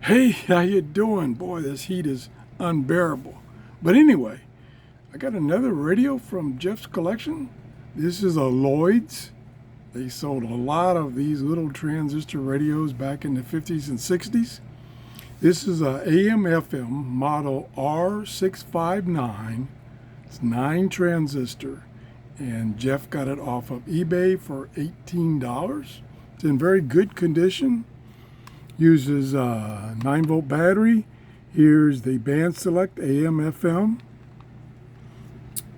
Hey, how you doing? Boy, this heat is unbearable. But anyway, I got another radio from Jeff's collection. This is a Lloyd's. They sold a lot of these little transistor radios back in the 50s and 60s. This is a AM/FM model R659. It's 9 transistor, and Jeff got it off of eBay for $18. It's in very good condition. Uses a 9-volt battery. Here's the band select AM/FM.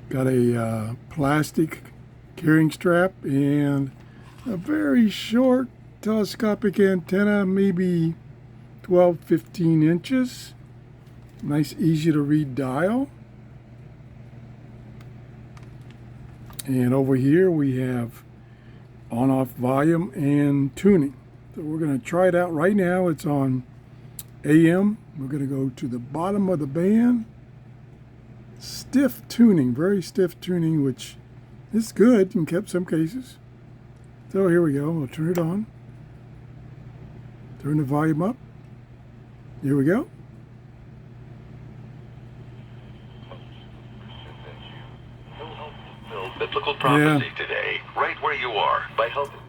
Got a plastic carrying strap and a very short telescopic antenna, maybe 12-15 inches. Nice, easy to read dial. And over here we have on-off volume and tuning. So we're going to try it out right now. It's on AM. We're going to go to the bottom of the band. Stiff tuning, very stiff tuning, which is good in some cases. So here we go. We'll turn it on. Turn the volume up. Here we go. Biblical prophecy today, right where you are, by helping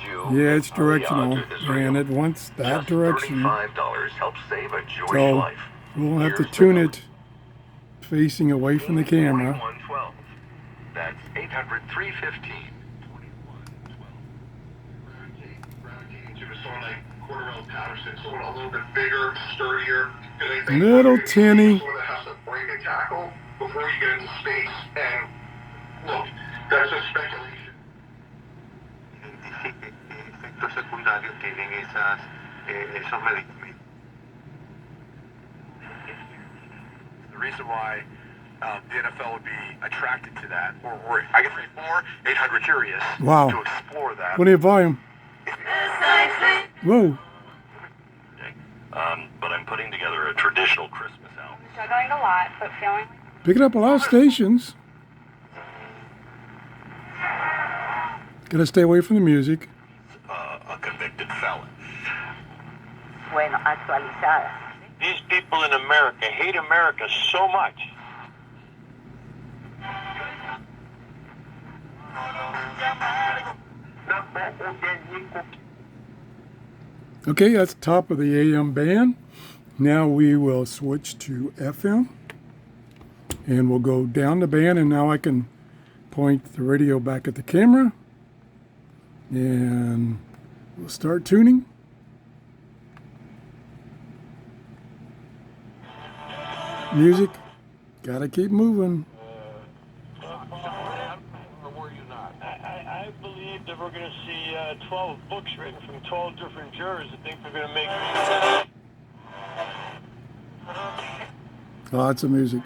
you. Yeah, it's directional, and it wants that direction. $35 helps save a Jewish So life. we'll have to tune it facing away from the camera. 2112. That's 800-315. A little bit bigger, sturdier. Little tinny. Has to break a tackle before you get into space. And look, that's just speculation. Efectos secundarios tienen esos medicamentos. The reason why the NFL would be attracted to that, or I guess more 800 curious Wow. to explore that. Plenty of volume. Whoa. But I'm putting together a traditional Christmas album. Struggling a lot, but feeling. Picking up a lot of stations. Gotta stay away from the music. A convicted felon. Bueno, actualizada. These people in America hate America so much. Okay, that's the top of the AM band. Now we will switch to FM. And we'll go down the band, and now I can point the radio back at the camera. And we'll start tuning. Music, gotta keep moving. I believe that we're going to see 12 books written from 12 different jurors. I think they're going to make Lots of music.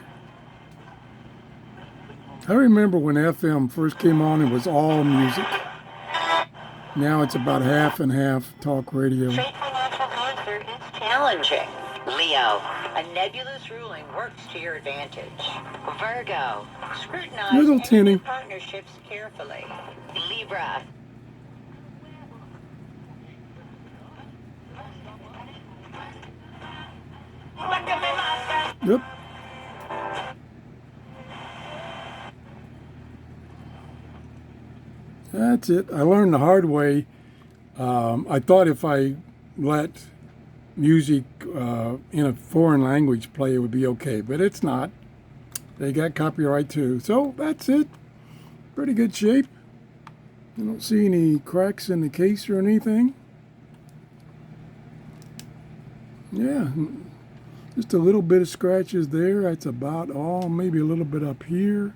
I remember when FM first came on, it was all music. Now it's about half and half talk radio. Faithful natural answer is challenging. Leo, a nebulous ruling works to your advantage. Virgo, scrutinize Little any tinny. new partnerships carefully. Libra. Yep. That's it. I learned the hard way. I thought if I let music in a foreign language play, it would be okay, but it's not. They got copyright too. So that's it. Pretty good shape. I don't see any cracks in the case or anything. Yeah, just a little bit of scratches there. That's about all. Maybe a little bit up here.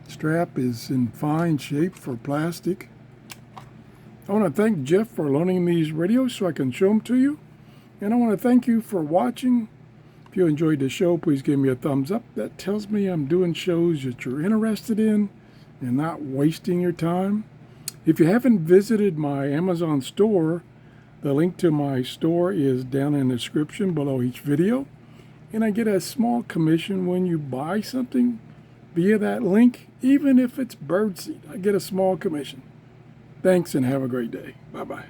Strap is in fine shape for plastic. I want to thank Jeff for loaning me these radios so I can show them to you. And I want to thank you for watching. If you enjoyed the show, please give me a thumbs up. That tells me I'm doing shows that you're interested in and not wasting your time. If you haven't visited my Amazon store, the link to my store is down in the description below each video. And I get a small commission when you buy something via that link. Even if it's birdseed, I get a small commission. Thanks and have a great day. Bye-bye.